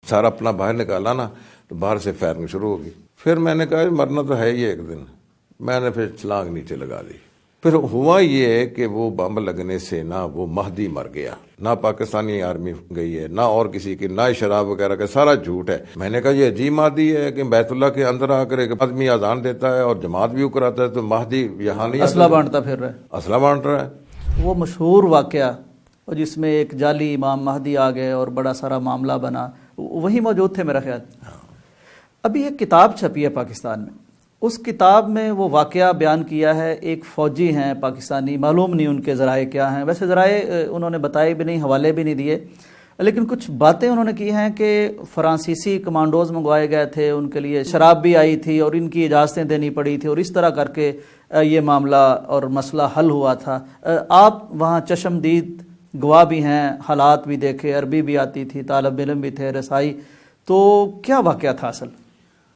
سارا اپنا باہر نکالا نا تو باہر سے فائرنگ شروع ہوگی. پھر میں نے کہا مرنا تو ہے ہی ایک دن. میں نے پھر چھلانگ نیچے لگا دی. پھر ہوا یہ کہ وہ بم لگنے سے نہ وہ مہدی مر گیا، نہ پاکستانی آرمی گئی ہے، نہ اور کسی کی، نہ شراب وغیرہ کا، سارا جھوٹ ہے. میں نے کہا یہ عجیب مہدی ہے کہ بیت اللہ کے اندر آ کر ایک آدمی اذان دیتا ہے اور جماعت بھی کراتا ہے، تو مہدی یہاں نہیں، اسلحہ بانٹتا پھر رہا ہے، اسلحہ بانٹ رہا ہے. وہ مشہور واقعہ اور جس میں ایک جعلی امام مہدی آ گئے اور بڑا سارا معاملہ بنا، وہی موجود تھے میرا خیال. ابھی ایک کتاب چھپی ہے پاکستان میں، اس کتاب میں وہ واقعہ بیان کیا ہے. ایک فوجی ہیں پاکستانی، معلوم نہیں ان کے ذرائع کیا ہیں، ویسے ذرائع انہوں نے بتائے بھی نہیں، حوالے بھی نہیں دیے، لیکن کچھ باتیں انہوں نے کی ہیں کہ فرانسیسی کمانڈوز منگوائے گئے تھے، ان کے لیے شراب بھی آئی تھی اور ان کی اجازتیں دینی پڑی تھی، اور اس طرح کر کے یہ معاملہ اور مسئلہ حل ہوا تھا. آپ وہاں چشمدید گواہ بھی ہیں، حالات بھی دیکھے، عربی بھی آتی تھی، طالب علم بھی تھے، رسائی، تو کیا واقعہ تھا اصل؟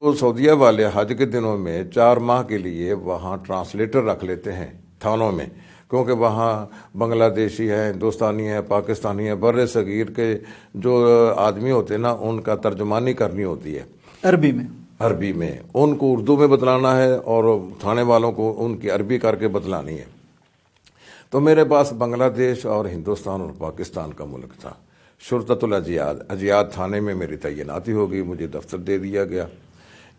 وہ سعودیہ والے حج کے دنوں میں 4 ماہ کے لیے وہاں ٹرانسلیٹر رکھ لیتے ہیں تھانوں میں، کیونکہ وہاں بنگلہ دیشی ہے، ہندوستانی ہے، پاکستانی ہے، بر صغیر کے جو آدمی ہوتے ہیں نا، ان کا ترجمانی کرنی ہوتی ہے عربی میں، ان کو اردو میں بتلانا ہے اور تھانے والوں کو ان کی عربی کر کے بتلانی ہے. تو میرے پاس بنگلہ دیش اور ہندوستان اور پاکستان کا ملک تھا. شرطۃ اجیاد تھانے میں میری تعیناتی ہو گئی، مجھے دفتر دے دیا گیا.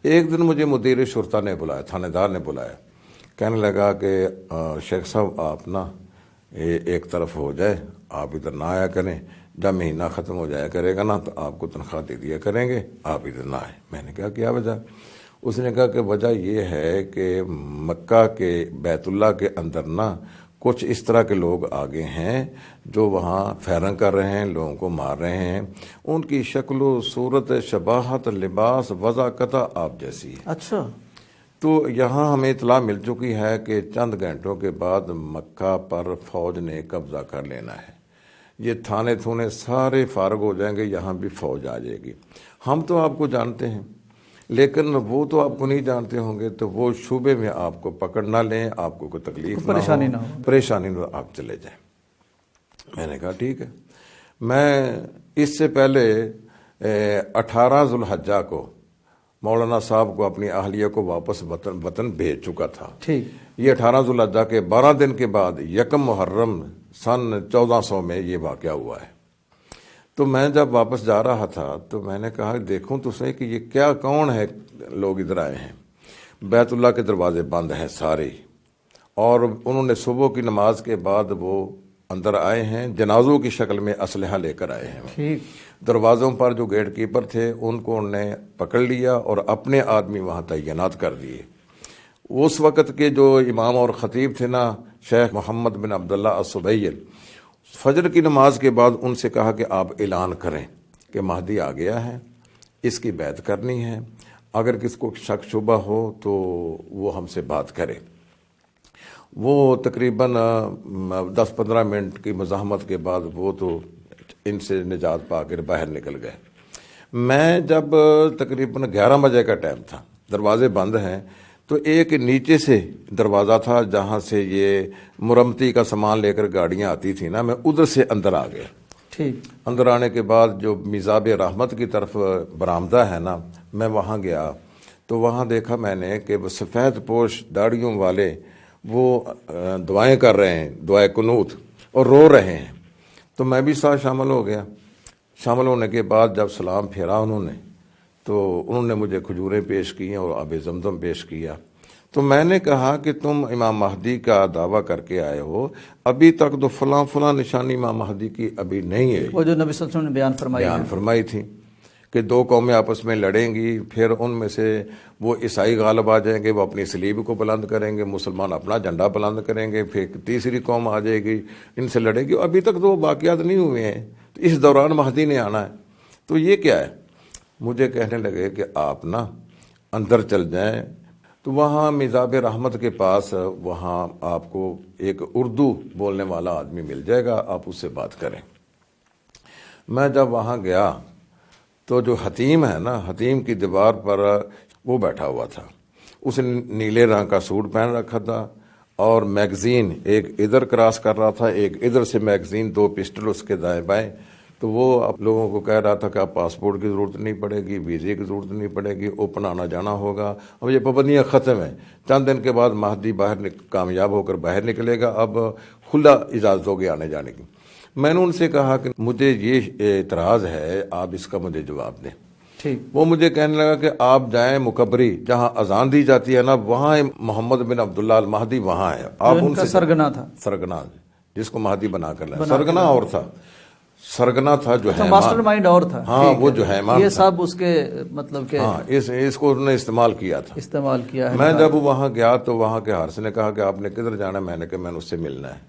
ایک دن مجھے مدیر شرطہ نے بلایا، تھانے دار نے بلایا، کہنے لگا کہ شیخ صاحب آپ نا ایک طرف ہو جائے، آپ ادھر نہ آیا کریں، جب مہینہ ختم ہو جایا کرے گا نا تو آپ کو تنخواہ دے دیا کریں گے، آپ ادھر نہ آئیں. میں نے کہا کیا وجہ؟ اس نے کہا کہ وجہ یہ ہے کہ مکہ کے بیت اللہ کے اندر نا کچھ اس طرح کے لوگ آگے ہیں جو وہاں فیرنگ کر رہے ہیں، لوگوں کو مار رہے ہیں، ان کی شکل و صورت، شباہت، لباس، وضاحت آپ جیسی ہے. اچھا. تو یہاں ہمیں اطلاع مل چکی ہے کہ چند گھنٹوں کے بعد مکہ پر فوج نے قبضہ کر لینا ہے. یہ تھانے تھونے سارے فارغ ہو جائیں گے، یہاں بھی فوج آ جائے گی. ہم تو آپ کو جانتے ہیں لیکن وہ تو آپ کو نہیں جانتے ہوں گے، تو وہ شعبے میں آپ کو پکڑ نہ لیں، آپ کو کوئی تکلیف پریشانی نہ ہو، آپ چلے جائیں. میں نے کہا ٹھیک ہے. میں اس سے پہلے 18 ذوالحجہ کو مولانا صاحب کو، اپنی اہلیہ کو واپس وطن بھیج چکا تھا. یہ 18 ذوالحجہ کے 12 دن کے بعد 1 محرم سن 1400 میں یہ واقعہ ہوا ہے. تو میں جب واپس جا رہا تھا تو میں نے کہا دیکھوں تو صحیح کہ یہ کیا، کون ہے لوگ ادھر آئے ہیں. بیت اللہ کے دروازے بند ہیں سارے، اور انہوں نے صبح کی نماز کے بعد وہ اندر آئے ہیں، جنازوں کی شکل میں اسلحہ لے کر آئے ہیں. دروازوں پر جو گیٹ کیپر تھے ان کو انہوں نے پکڑ لیا اور اپنے آدمی وہاں تعینات کر دیے. اس وقت کے جو امام اور خطیب تھے نا، شیخ محمد بن عبداللہ السبیل، فجر کی نماز کے بعد ان سے کہا کہ آپ اعلان کریں کہ مہدی آ گیا ہے، اس کی بیعت کرنی ہے، اگر کس کو شک شبہ ہو تو وہ ہم سے بات کرے. وہ تقریباً 10-15 منٹ کی مزاحمت کے بعد وہ تو ان سے نجات پا کر باہر نکل گئے. میں جب تقریباً 11 بجے کا ٹائم تھا، دروازے بند ہیں، تو ایک نیچے سے دروازہ تھا جہاں سے یہ مرمتی کا سامان لے کر گاڑیاں آتی تھی نا، میں ادھر سے اندر آ گیا. اندر آنے کے بعد جو میزاب رحمت کی طرف برآمدہ ہے نا، میں وہاں گیا تو وہاں دیکھا میں نے کہ وہ سفید پوش داڑھیوں والے وہ دعائیں کر رہے ہیں، دعائے قنوت، اور رو رہے ہیں. تو میں بھی ساتھ شامل ہو گیا. شامل ہونے کے بعد جب سلام پھیرا انہوں نے، تو انہوں نے مجھے کھجوریں پیش کی اور آب زمزم پیش کیا. تو میں نے کہا کہ تم امام مہدی کا دعویٰ کر کے آئے ہو، ابھی تک تو فلاں نشانی امام مہدی کی ابھی نہیں ہے. وہ جو نبی صلی اللہ علیہ وسلم نے بیان فرمائی تھی کہ 2 قومیں آپس میں لڑیں گی، پھر ان میں سے وہ عیسائی غالب آ جائیں گے، وہ اپنی صلیب کو بلند کریں گے، مسلمان اپنا جھنڈا بلند کریں گے، پھر تیسری قوم آ جائے گی، ان سے لڑے گی. ابھی تک تو وہ واقعات نہیں ہوئے ہیں، تو اس دوران مہدی نے آنا ہے. تو یہ کیا ہے؟ مجھے کہنے لگے کہ آپ نا اندر چل جائیں. تو وہاں میزاب رحمت کے پاس وہاں آپ کو ایک اردو بولنے والا آدمی مل جائے گا، آپ اس سے بات کریں. میں جب وہاں گیا تو جو حتیم ہے نا، حتیم کی دیوار پر وہ بیٹھا ہوا تھا. اس نے نیلے رنگ کا سوٹ پہن رکھا تھا اور میگزین ایک ادھر کراس کر رہا تھا، ایک ادھر سے میگزین، 2 پسٹل اس کے دائیں بائیں. تو وہ آپ لوگوں کو کہہ رہا تھا کہ اب پاسپورٹ کی ضرورت نہیں پڑے گی، ویزے کی ضرورت نہیں پڑے گی، اوپن آنا جانا ہوگا، اب یہ پابندیاں ختم ہیں۔ چند دن کے بعد مہدی کامیاب ہو کر باہر نکلے گا، اب کھلا اجازت ہوگی آنے جانے کی۔ میں نے ان سے کہا کہ مجھے یہ اعتراض ہے، آپ اس کا مجھے جواب دیں۔ ٹھیک، وہ مجھے کہنے لگا کہ آپ جائیں مکبری، جہاں اذان دی جاتی ہے نا، وہاں محمد بن عبداللہ المہدی وہاں ہے، آپ ان کا سے سرگنا تھا، سرگنا جس کو مہدی بنا کر لائے، سرگنا اور تھا، سرگنا تھا جو ہے ماسٹر مائنڈ اور تھا، ہاں وہ جو ہے یہ سب اس کے مطلب کہ ہاں اس کو انہوں نے استعمال کیا تھا، استعمال کیا ہے۔ میں جب وہاں گیا تو وہاں کے حارث نے کہا کہ آپ نے کدھر جانا ہے؟ میں نے کہا میں نے اس سے ملنا ہے۔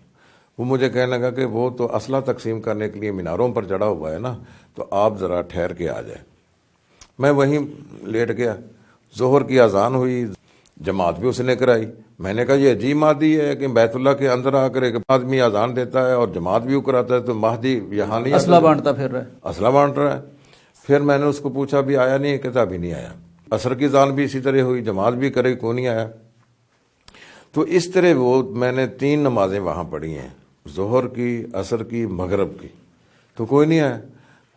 وہ مجھے کہنے لگا کہ وہ تو اسلحہ تقسیم کرنے کے لیے میناروں پر چڑھا ہوا ہے نا، تو آپ ذرا ٹھہر کے آ جائیں۔ میں وہیں لیٹ گیا، ظہر کی اذان ہوئی، جماعت بھی اس نے کرائی۔ میں نے کہا یہ عجیب مہدی ہے کہ بیت اللہ کے اندر آ کر ایک آدمی اذان دیتا ہے اور جماعت بھی کراتا ہے، تو مہدی یہاں نہیں اسلحہ بانٹتا پھر رہا ہے، اسلحہ بانٹ رہا ہے۔ پھر میں نے اس کو پوچھا بھی آیا نہیں؟ کہتا بھی نہیں آیا۔ عصر کی اذان بھی اسی طرح ہوئی، جماعت بھی کرے، کیوں نہیں آیا؟ تو اس طرح وہ میں نے 3 نمازیں وہاں پڑھی ہیں، ظہر کی، عصر کی، مغرب کی، تو کوئی نہیں آیا۔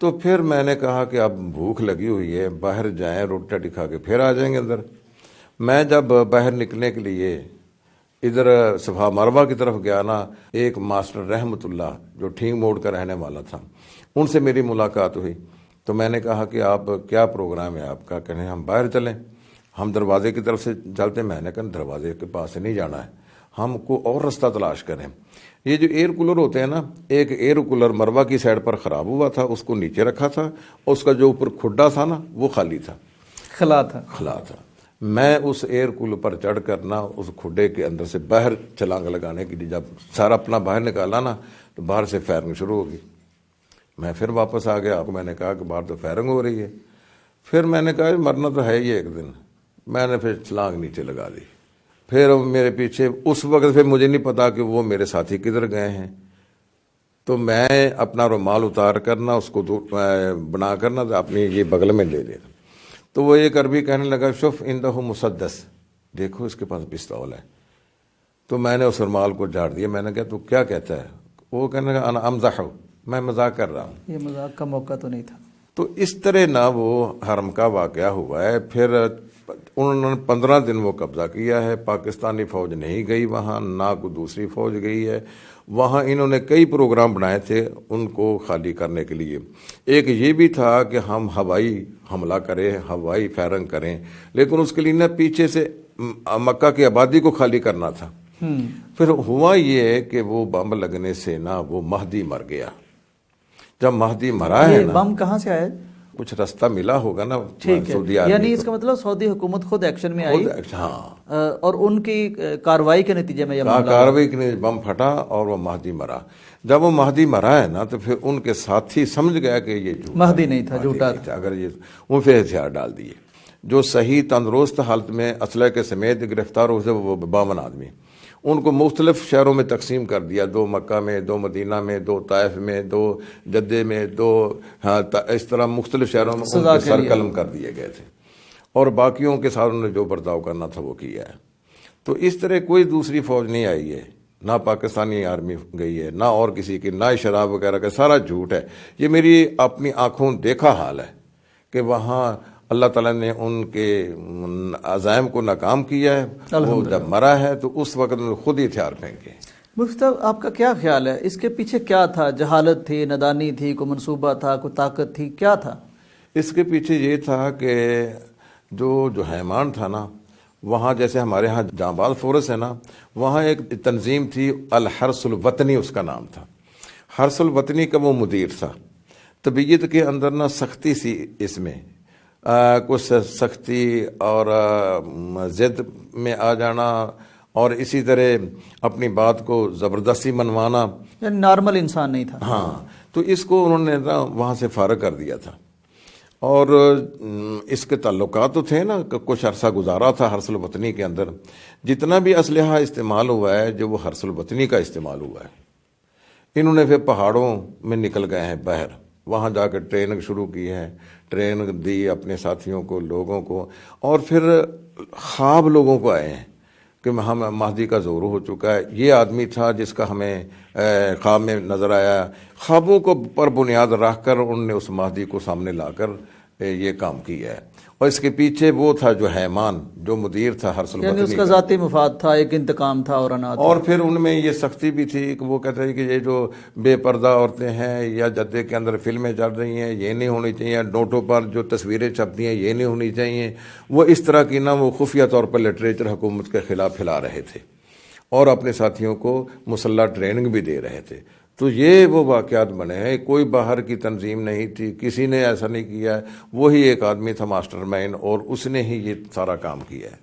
تو پھر میں نے کہا کہ اب بھوک لگی ہوئی ہے، باہر جائیں، روٹی ٹٹی کھا کے پھر آ جائیں گے اندر۔ میں جب باہر نکلنے کے لیے ادھر صفا مروہ کی طرف گیا نا، ایک ماسٹر رحمت اللہ جو ٹھینگ موڑ کا رہنے والا تھا، ان سے میری ملاقات ہوئی۔ تو میں نے کہا کہ آپ کیا پروگرام ہے آپ کا؟ کہنے ہم باہر چلیں، ہم دروازے کی طرف سے چلتے۔ میں نے کہا دروازے کے پاس سے نہیں جانا ہے، ہم کو اور رستہ تلاش کریں۔ یہ جو ایئر کولر ہوتے ہیں نا، ایک ایئر کولر مروہ کی سائڈ پر خراب ہوا تھا، اس کو نیچے رکھا تھا، اور اس کا جو اوپر کھڈا تھا نا وہ خالی تھا، خلا تھا۔ میں اس ایئر کولر پر چڑھ کر نا اس کھڈے کے اندر سے باہر چھلانگ لگانے کے لیے جب سارا اپنا باہر نکالا نا، تو باہر سے فائرنگ شروع ہوگی۔ میں پھر واپس آ گیا، میں نے کہا کہ باہر تو فائرنگ ہو رہی ہے۔ پھر میں نے کہا مرنا تو ہے ہی ایک دن، میں نے پھر چھلانگ نیچے لگا دی۔ پھر میرے پیچھے اس وقت پھر مجھے نہیں پتا کہ وہ میرے ساتھی کدھر گئے ہیں، تو میں اپنا رومال اتار کرنا اس کو بنا کرنا تو اپنی یہ بغل میں لے لینا۔ تو وہ ایک عربی کہنے لگا شوف عندہ مسدس، دیکھو اس کے پاس پستول ہے۔ تو میں نے اس رومال کو جھاڑ دیا، میں نے کہا تو کیا کہتا ہے؟ وہ کہنے لگا انا امزح، میں مذاق کر رہا ہوں۔ یہ مذاق کا موقع تو نہیں تھا۔ تو اس طرح نہ وہ حرم کا واقعہ ہوا ہے۔ پھر انہوں نے 15 دن وہ قبضہ کیا ہے، پاکستانی فوج نہیں گئی وہاں، نہ کوئی دوسری فوج گئی ہے وہاں۔ انہوں نے کئی پروگرام بنائے تھے ان کو خالی کرنے کے لیے۔ ایک یہ بھی تھا کہ ہم ہوائی حملہ کریں، ہوائی فائرنگ کریں، لیکن اس کے لیے نہ پیچھے سے مکہ کی آبادی کو خالی کرنا تھا۔ پھر ہوا یہ کہ وہ بم لگنے سے نا وہ مہدی مر گیا۔ جب مہدی مرا ہے نا، بم کہاں سے آیا؟ کچھ رستہ ملا ہوگا نا سعودی عرب، یعنی اس کا مطلب سعودی حکومت خود ایکشن میں آئی، ہاں، اور ان کی کارروائی کے نتیجے میں کارروائی کے لیے بم پھٹا اور وہ مہدی مرا۔ جب وہ مہدی مرا ہے نا تو پھر ان کے ساتھی سمجھ گیا کہ یہ مہدی نہیں تھا، جھوٹا تھا۔ اگر یہ ان پہ ہتھیار ڈال دیے، جو صحیح تندرست حالت میں اسلحے کے سمیت گرفتار ہوئے تھے وہ 52 آدمی، ان کو مختلف شہروں میں تقسیم کر دیا، 2 مکہ میں، 2 مدینہ میں، 2 طائف میں، 2 جدے میں، 2 اس طرح مختلف شہروں میں ان کے سر قلم کر دیے گئے تھے، اور باقیوں کے ساتھ انہوں نے جو برتاؤ کرنا تھا وہ کیا ہے۔ تو اس طرح کوئی دوسری فوج نہیں آئی ہے، نہ پاکستانی آرمی گئی ہے، نہ اور کسی کی، نہ شراب وغیرہ کا، سارا جھوٹ ہے۔ یہ میری اپنی آنکھوں دیکھا حال ہے کہ وہاں اللہ تعالیٰ نے ان کے عزائم کو ناکام کیا ہے۔ وہ جب مرا ہے تو اس وقت خود ہی ہتھیار پھینکے۔ مفتی صاحب آپ کا کیا خیال ہے اس کے پیچھے کیا تھا؟ جہالت تھی، نادانی تھی، کوئی منصوبہ تھا، کوئی طاقت تھی، کیا تھا اس کے پیچھے؟ یہ تھا کہ جو حیمان تھا نا وہاں، جیسے ہمارے ہاں جاں باز فورس ہے نا، وہاں ایک تنظیم تھی الحرس الوطنی اس کا نام تھا۔ حرس الوطنی کا وہ مدیر تھا۔ طبیعت کے اندر نا سختی سی اس میں، کچھ سختی اور ضد میں آ جانا، اور اسی طرح اپنی بات کو زبردستی منوانا، یعنی نارمل انسان نہیں تھا۔ ہاں، تو اس کو انہوں نے نا وہاں سے فارغ کر دیا تھا، اور اس کے تعلقات تو تھے نا، کچھ عرصہ گزارا تھا حرس الوطنی کے اندر۔ جتنا بھی اسلحہ استعمال ہوا ہے جو وہ حرس الوطنی کا استعمال ہوا ہے۔ انہوں نے پھر پہاڑوں میں نکل گئے ہیں باہر، وہاں جا کے ٹریننگ شروع کی ہے، ٹریننگ دی اپنے ساتھیوں کو، لوگوں کو، اور پھر خواب لوگوں کو آئے ہیں کہ ہم مہدی کا ظہور ہو چکا ہے. یہ آدمی تھا جس کا ہمیں خواب میں نظر آیا. خوابوں کو پر بنیاد رکھ کر انہوں نے اس مہدی کو سامنے لا کر یہ کام کیا ہے. اور اس کے پیچھے وہ تھا جو حیمان، جو مدیر تھا ہرسل یعنی اس بطنی کا ذاتی مفاد تھا، ایک انتقام تھا اور انات. اور پھر ان میں یہ سختی بھی تھی کہ وہ کہتے ہیں کہ یہ جو بے پردہ عورتیں ہیں یا جدے کے اندر فلمیں چل رہی ہیں یہ نہیں ہونی چاہیے، نوٹوں پر جو تصویریں چھپتی ہیں یہ نہیں ہونی چاہیے. وہ اس طرح کی نا وہ خفیہ طور پر لٹریچر حکومت کے خلاف پھیلا رہے تھے اور اپنے ساتھیوں کو مسلح ٹریننگ بھی دے رہے تھے. تو یہ وہ واقعات بنے ہیں. کوئی باہر کی تنظیم نہیں تھی، کسی نے ایسا نہیں کیا ہے. وہی ایک آدمی تھا ماسٹر مائنڈ، اور اس نے ہی یہ سارا کام کیا ہے.